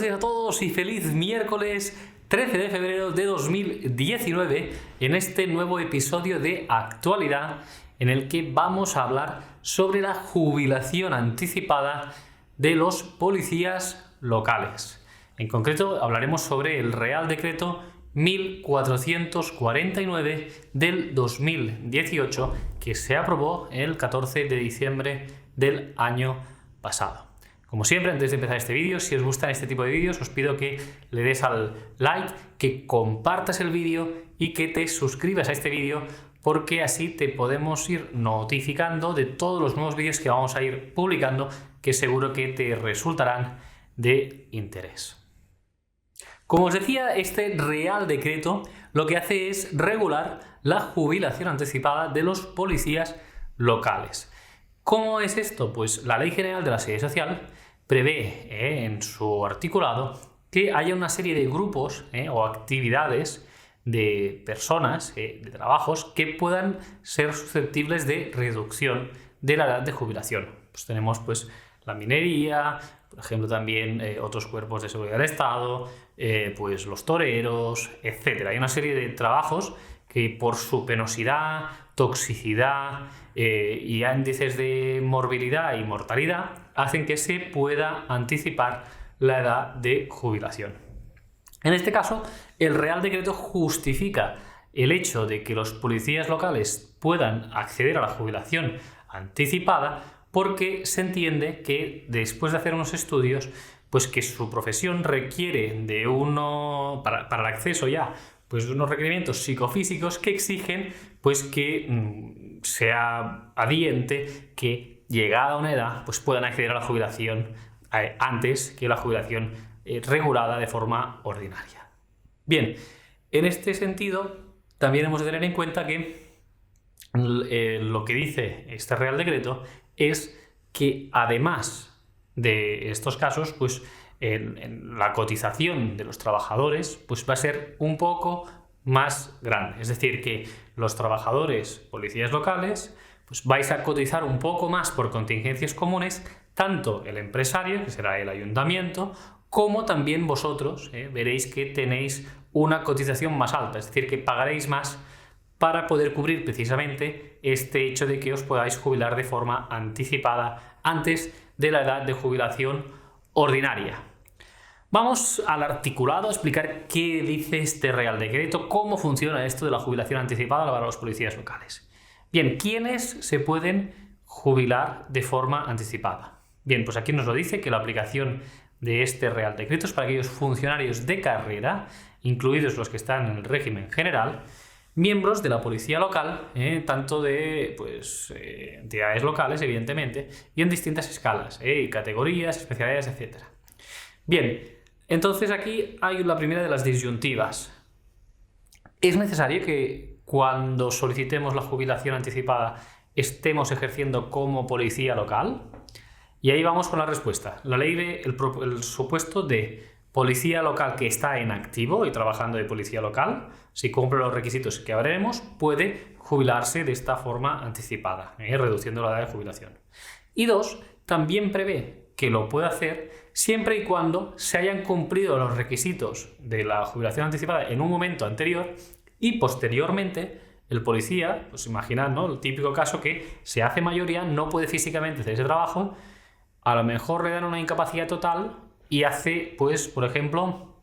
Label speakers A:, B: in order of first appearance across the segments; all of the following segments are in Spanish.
A: días a todos y feliz miércoles 13 de febrero de 2019 en este nuevo episodio de Actualidad en el que vamos a hablar sobre la jubilación anticipada de los policías locales. En concreto hablaremos sobre el Real Decreto 1449 del 2018 que se aprobó el 14 de diciembre del año pasado. Como siempre, antes de empezar este vídeo, si os gustan este tipo de vídeos, os pido que le des al like, que compartas el vídeo y que te suscribas a este vídeo, porque así te podemos ir notificando de todos los nuevos vídeos que vamos a ir publicando, que seguro que te resultarán de interés. Como os decía, este Real Decreto lo que hace es regular la jubilación anticipada de los policías locales. ¿Cómo es esto? Pues la Ley General de la Seguridad Social prevé en su articulado que haya una serie de grupos o actividades de personas, de trabajos, que puedan ser susceptibles de reducción de la edad de jubilación. Pues tenemos la minería, por ejemplo también otros cuerpos de seguridad del Estado, pues los toreros, etc. Hay una serie de trabajos que por su penosidad, toxicidad y índices de morbilidad y mortalidad hacen que se pueda anticipar la edad de jubilación. En este caso, el Real Decreto justifica el hecho de que los policías locales puedan acceder a la jubilación anticipada porque se entiende que después de hacer unos estudios, pues que su profesión requiere de para el acceso ya, pues de unos requerimientos psicofísicos que exigen pues que sea adiente que llegada a una edad pues puedan acceder a la jubilación antes que la jubilación regulada de forma ordinaria. Bien, en este sentido también hemos de tener en cuenta que lo que dice este Real Decreto es que además de estos casos, pues en la cotización de los trabajadores pues va a ser un poco más grande. Es decir, que los trabajadores policías locales pues vais a cotizar un poco más por contingencias comunes, tanto el empresario, que será el ayuntamiento, como también vosotros. Veréis que tenéis una cotización más alta, es decir, que pagaréis más para poder cubrir precisamente este hecho de que os podáis jubilar de forma anticipada antes de la edad de jubilación ordinaria. Vamos al articulado a explicar qué dice este Real Decreto, cómo funciona esto de la jubilación anticipada para los policías locales. Bien, ¿quiénes se pueden jubilar de forma anticipada? Bien, pues aquí nos lo dice que la aplicación de este Real Decreto es para aquellos funcionarios de carrera, incluidos los que están en el régimen general, miembros de la policía local, tanto de entidades locales, evidentemente, y en distintas escalas, categorías, especialidades, etc. Bien, entonces aquí hay la primera de las disyuntivas. ¿Es necesario que cuando solicitemos la jubilación anticipada estemos ejerciendo como policía local? Y ahí vamos con la respuesta. La ley ve el supuesto de policía local que está en activo y trabajando de policía local, si cumple los requisitos que hablaremos, puede jubilarse de esta forma anticipada, reduciendo la edad de jubilación. Y dos, también prevé que lo puede hacer siempre y cuando se hayan cumplido los requisitos de la jubilación anticipada en un momento anterior y posteriormente el policía, pues imaginad, ¿no?, el típico caso que se hace mayoría, no puede físicamente hacer ese trabajo, a lo mejor le dan una incapacidad total y hace, pues, por ejemplo,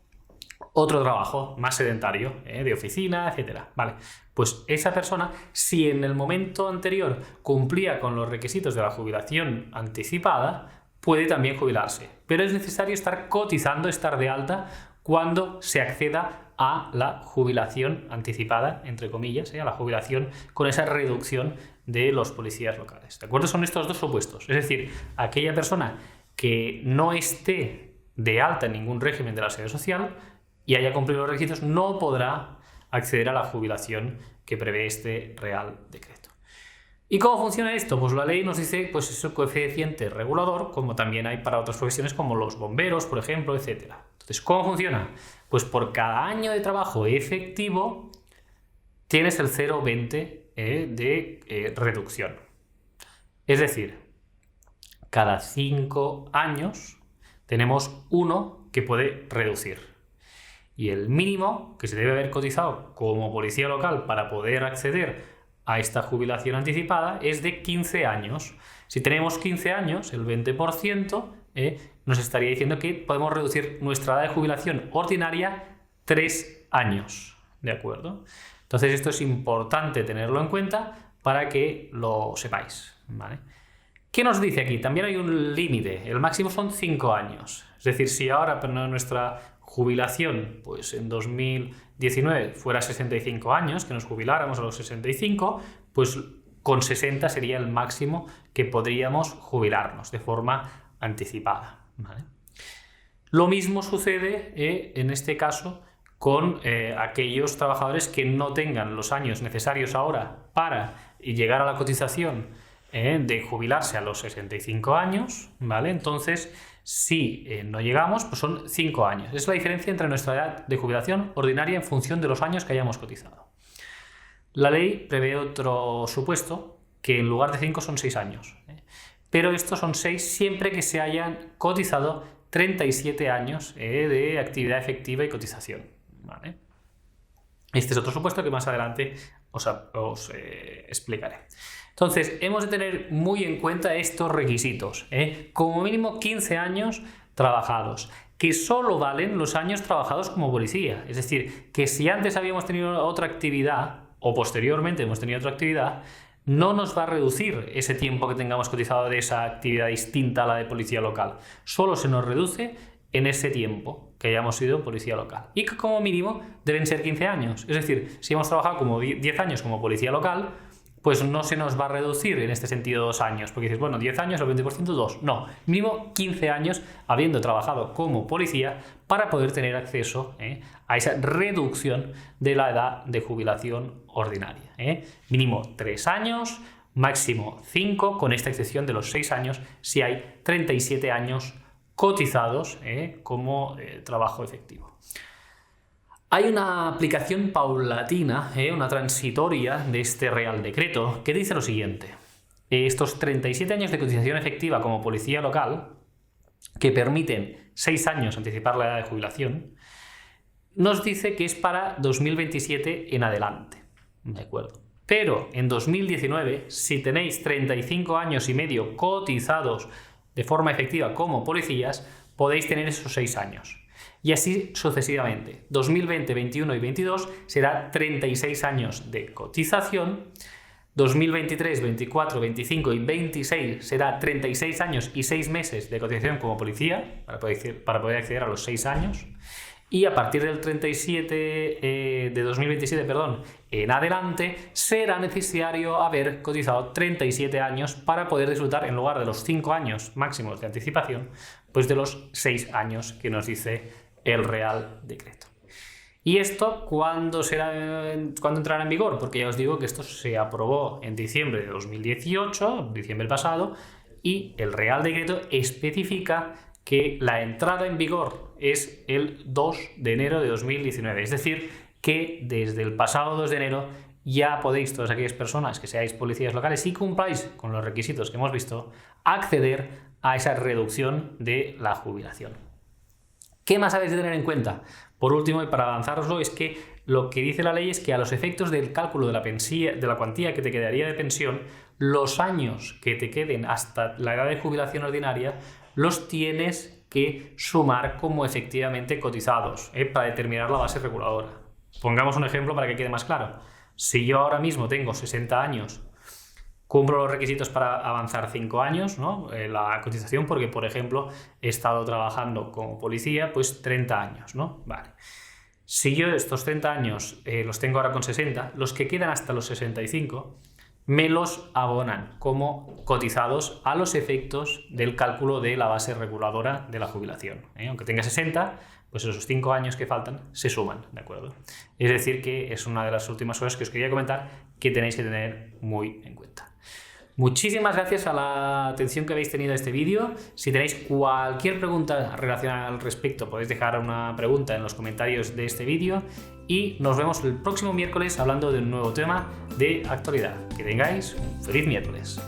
A: otro trabajo más sedentario, de oficina, etc. Vale, pues esa persona, si en el momento anterior cumplía con los requisitos de la jubilación anticipada, puede también jubilarse. Pero es necesario estar cotizando, estar de alta, cuando se acceda a la jubilación anticipada, entre comillas, a la jubilación con esa reducción de los policías locales. ¿De acuerdo? Son estos dos supuestos. Es decir, aquella persona que no esté de alta en ningún régimen de la Seguridad Social y haya cumplido los requisitos no podrá acceder a la jubilación que prevé este Real Decreto. ¿Y cómo funciona esto? Pues la ley nos dice pues ese coeficiente regulador, como también hay para otras profesiones como los bomberos, por ejemplo, etc. Entonces, ¿cómo funciona? Pues por cada año de trabajo efectivo tienes el 0,20 de reducción. Es decir, cada 5 años tenemos uno que puede reducir. Y el mínimo que se debe haber cotizado como policía local para poder acceder a esta jubilación anticipada es de 15 años. Si tenemos 15 años, el 20%, nos estaría diciendo que podemos reducir nuestra edad de jubilación ordinaria 3 años. ¿De acuerdo? Entonces esto es importante tenerlo en cuenta para que lo sepáis, ¿vale? ¿Qué nos dice aquí? También hay un límite, el máximo son 5 años. Es decir, si ahora nuestra jubilación, pues en 2019 fuera 65 años, que nos jubiláramos a los 65, pues con 60 sería el máximo que podríamos jubilarnos de forma anticipada, ¿vale? Lo mismo sucede en este caso con aquellos trabajadores que no tengan los años necesarios ahora para llegar a la cotización de jubilarse a los 65 años, ¿vale? Entonces, si no llegamos, pues son 5 años. Es la diferencia entre nuestra edad de jubilación ordinaria en función de los años que hayamos cotizado. La ley prevé otro supuesto, que en lugar de 5 son 6 años. Pero estos son 6 siempre que se hayan cotizado 37 años de actividad efectiva y cotización, ¿vale? Este es otro supuesto que más adelante os explicaré. Entonces, hemos de tener muy en cuenta estos requisitos, como mínimo 15 años trabajados, que solo valen los años trabajados como policía. Es decir, que si antes habíamos tenido otra actividad o posteriormente hemos tenido otra actividad, no nos va a reducir ese tiempo que tengamos cotizado de esa actividad distinta a la de policía local. Solo se nos reduce en ese tiempo que hayamos sido policía local. Y que como mínimo deben ser 15 años. Es decir, si hemos trabajado como 10 años como policía local, pues no se nos va a reducir en este sentido 2 años. Porque dices, bueno, 10 años, el 20%, 2. No, mínimo 15 años habiendo trabajado como policía para poder tener acceso a esa reducción de la edad de jubilación ordinaria. Mínimo 3 años, máximo 5, con esta excepción de los 6 años, si hay 37 años cotizados como trabajo efectivo. Hay una aplicación paulatina, una transitoria de este Real Decreto que dice lo siguiente. Estos 37 años de cotización efectiva como policía local, que permiten 6 años anticipar la edad de jubilación, nos dice que es para 2027 en adelante. ¿De acuerdo? Pero en 2019, si tenéis 35 años y medio cotizados de forma efectiva como policías, podéis tener esos 6 años. Y así sucesivamente. 2020, 21 y 22 será 36 años de cotización. 2023, 24, 25 y 26 será 36 años y 6 meses de cotización como policía para poder acceder a los 6 años. Y a partir del 2027 en adelante será necesario haber cotizado 37 años para poder disfrutar, en lugar de los 5 años máximos de anticipación, pues de los 6 años que nos dice el Real Decreto. ¿Y esto cuándo entrará en vigor? Porque ya os digo que esto se aprobó en diciembre de 2018, diciembre pasado, y el Real Decreto especifica que la entrada en vigor es el 2 de enero de 2019. Es decir, que desde el pasado 2 de enero ya podéis, todas aquellas personas que seáis policías locales y cumpláis con los requisitos que hemos visto, acceder a esa reducción de la jubilación. ¿Qué más habéis de tener en cuenta? Por último, y para avanzároslo, es que lo que dice la ley es que a los efectos del cálculo de la cuantía que te quedaría de pensión, los años que te queden hasta la edad de jubilación ordinaria los tienes que sumar como efectivamente cotizados para determinar la base reguladora. Pongamos un ejemplo para que quede más claro. Si yo ahora mismo tengo 60 años, cumplo los requisitos para avanzar 5 años, ¿no? La cotización, porque, por ejemplo, he estado trabajando como policía, pues 30 años, ¿no? Vale. Si yo estos 30 años los tengo ahora con 60, los que quedan hasta los 65 me los abonan como cotizados a los efectos del cálculo de la base reguladora de la jubilación. Aunque tenga 60, pues esos 5 años que faltan se suman, ¿de acuerdo? Es decir, que es una de las últimas cosas que os quería comentar que tenéis que tener muy en cuenta. Muchísimas gracias a la atención que habéis tenido a este vídeo. Si tenéis cualquier pregunta relacionada al respecto, podéis dejar una pregunta en los comentarios de este vídeo y nos vemos el próximo miércoles hablando de un nuevo tema de actualidad. Que tengáis un feliz miércoles.